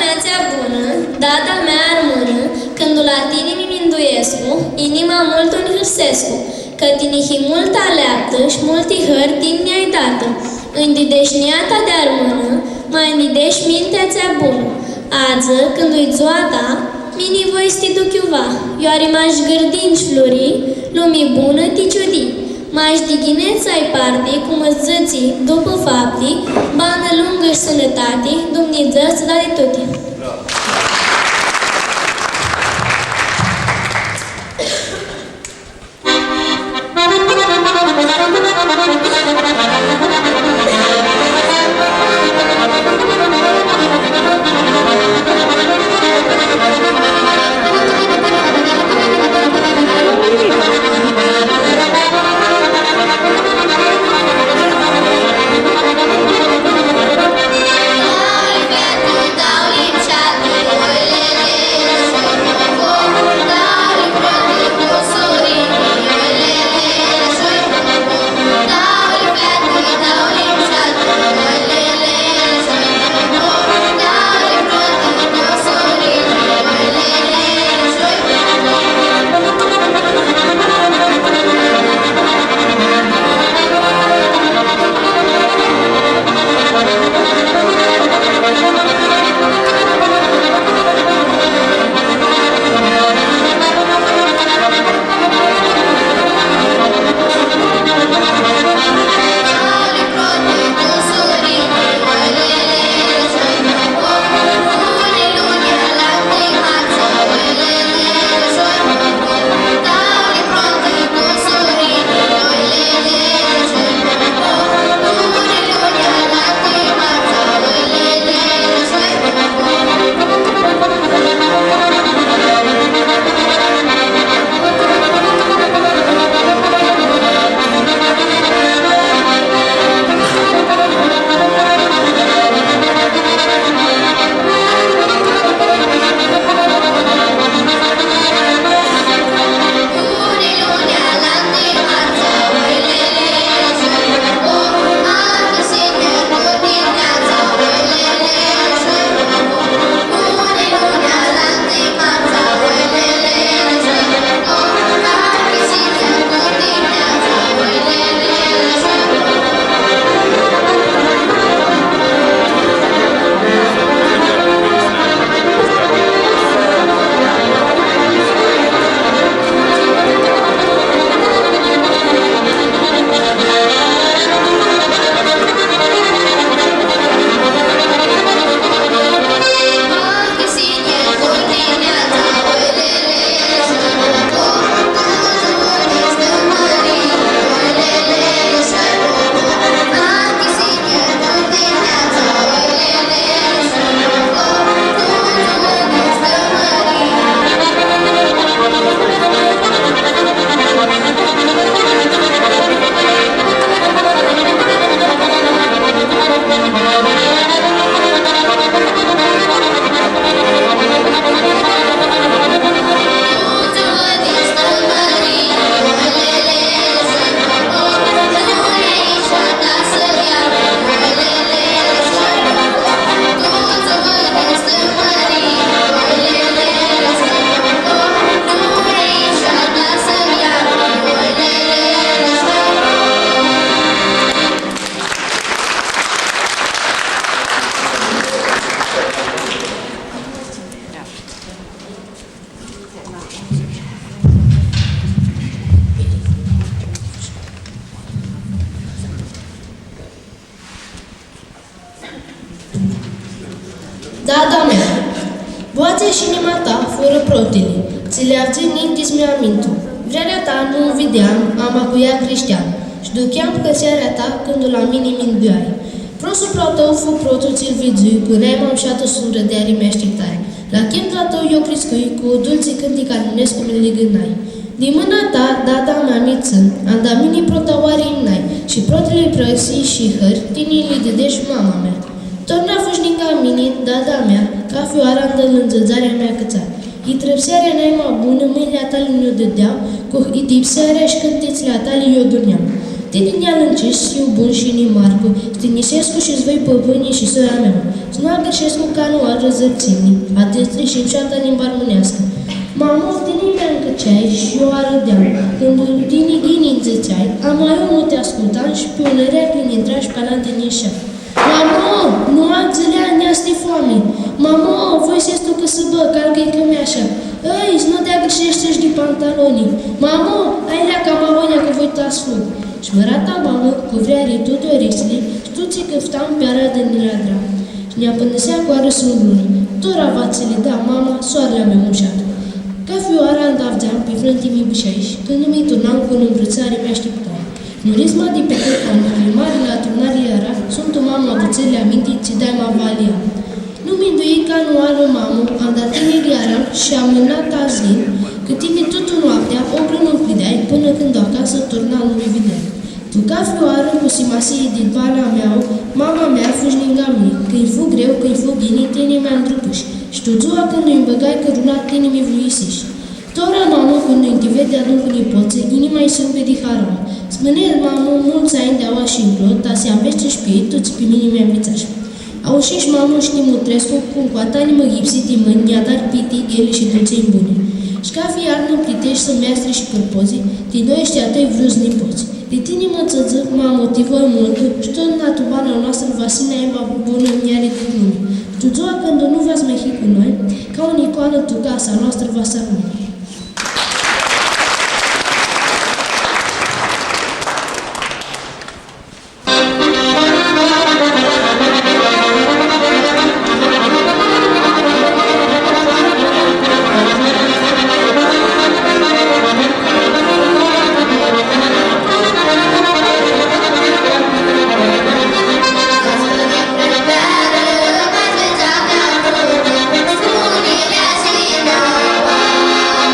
mea cea bună, data mea armână, când la tine mi-minduiescu, inima mult unihârsescu, că tinihi mult aleaptă și multi hări tine mi-ai dată. Îndidești niata de armână, mai îndidești mintea cea bună. Azi, când-i ziua ta, mini voi sti du chiuva, ioari m-aș gârdinci florii, lumii bună ti ciudi. M-aș dighineți ai parte, cum îți zății, după faptii, bană lungă și sănătate, Dumnezeu să da de toate. Da, Doamne, boața și inima ta fără protele, ți le avții nintis mi amintu. Vrerea ta nu vedeam, am acuia creștean, și ducheam căsearea ta când la mine minduai. Prosupra tău fu protul ți-l vidzui, până ai m-am șată sumbră de ari mi-așteptai. La chemtra tău eu crescui, cu o dulce cântic alunesc cum le gândai. Din mâna ta, data mea mițân, am da mini protauare imnai, și protele prăsii și hări, tinii de deși mama mea. Torna fușninca mine, data mea, ca fioara îndălânzăzarea mea căța. I trăpsearea naima bună, mâinile tale ne-o dădeau, cu idipsearea și cântețile tale eu dorneam. Tine Lâncești, Siu Bun și Nimarcu, Stinisescu și Zvăi Păpânii și soia mea. Snoagă Cescu Canoar Răzărțimii, Adestri și Pșeata limba românească. Mamă, tine mea încăceai și eu arădeam. Când tine ghini înțățeai, amaiul nu te ascultam și pe unărea când intra și pe din ieșea. Mamă, nu ațelea neasti foame. Mamă, voi se stucă să bă, calcă-i că mi-așa. Ei, să nu te agrișește-și de pantalonii. Mamă, ai lea ca mavonia că voi ta sfânt. Și mărata mamă, cu vrearii tutorixile, ștuții câftam pe ara de niladra. Și ne-a pânăsea cu ară sunglună. Tora vațele, da, mama, soarele mea mușat. Ca fioara îndavdeam pe frântii mi bășaiși, când nu mi turnam cu învățare mi-așteptam. Nurisma de pe cârpanului mare la turnare era, sunt o mamă aduțele aminte, ți dai ma valia. Nu mi-ndui ca nu ară mamă, am dat tine iară și am mânat azi, că tine totul noaptea, o grână împlideai, până când acasă turna nu-i videai. Tu ca fioară cu simasie din pana mea, mama mea fugi lângă mine, că-i fu greu, că-i fu ghini, tine mea îndrupâși. Și tu ziua când îi îmbăgai căruna, tine mi vluisiși. Tora mamă, când îi vede adun cu nipoțe, inima-i sâmpe de haram. Spune, mamă, mulți ani de-aua și înglot, dar se ambește și pe ei, toți pe mine mi-am vițași. Aușești mamă și Timutrescu, cum cu atani mă ghipsi timâni, mi-a dat piti, ele și dulței bune. Și ca fi iarnă plitești să meastre și părpozi, din noi ăștia tăi vruz nipoți. De tine mă țăță, mă motivă mult, și tot natubana noastră Vasina e bună în iare de lume. Tu ziua când nu v-ați mai fi cu noi, ca o icoană tu casa noastră va să rămâne. Spune-le-a și nouă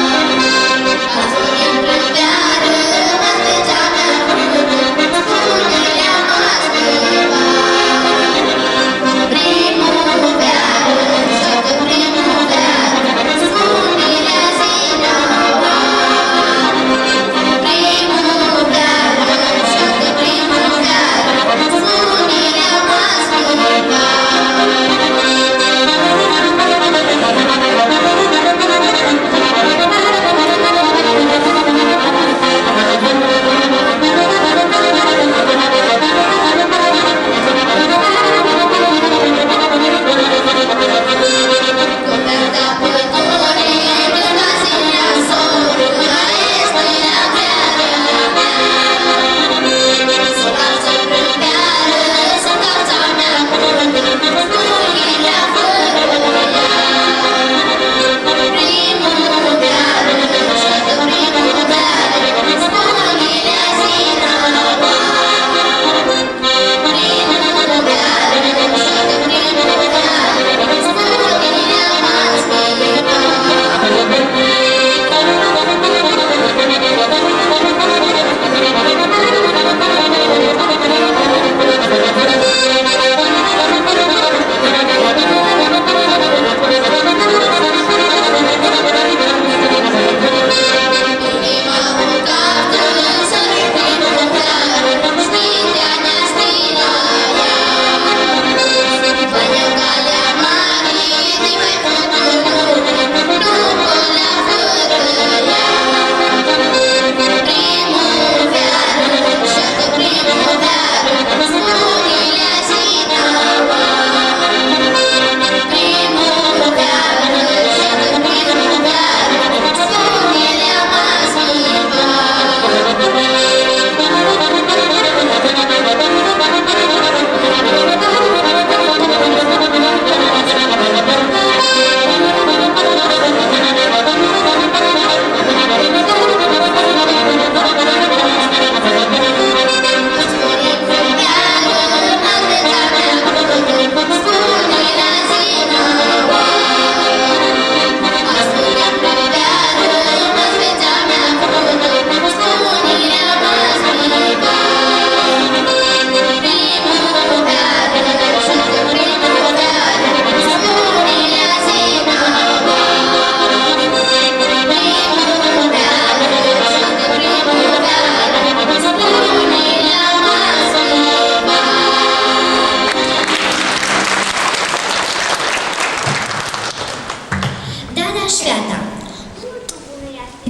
Da, Șfeata.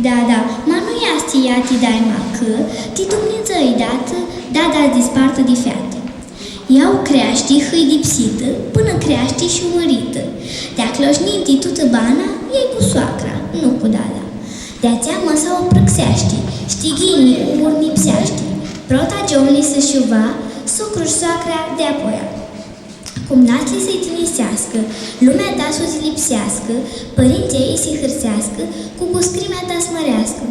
Da, ma nu ia stia ti dai ma că ti Dumnezeu îi dată, da dispartă de feată. Iau creaști hâi dipsită, până creaști și umărită. De-a cloșninti tută bana, ei cu soacra, nu cu dada. De-a țeamă sau o prăxeaști, știghinii urnipseaști. Prota geomni să șuva, socru-și soacra de-apoia. Cum nații să-i tinisească, lumea ta să-ți lipsească, părinții ei să-i hârsească, cu buscrimea ta smărească.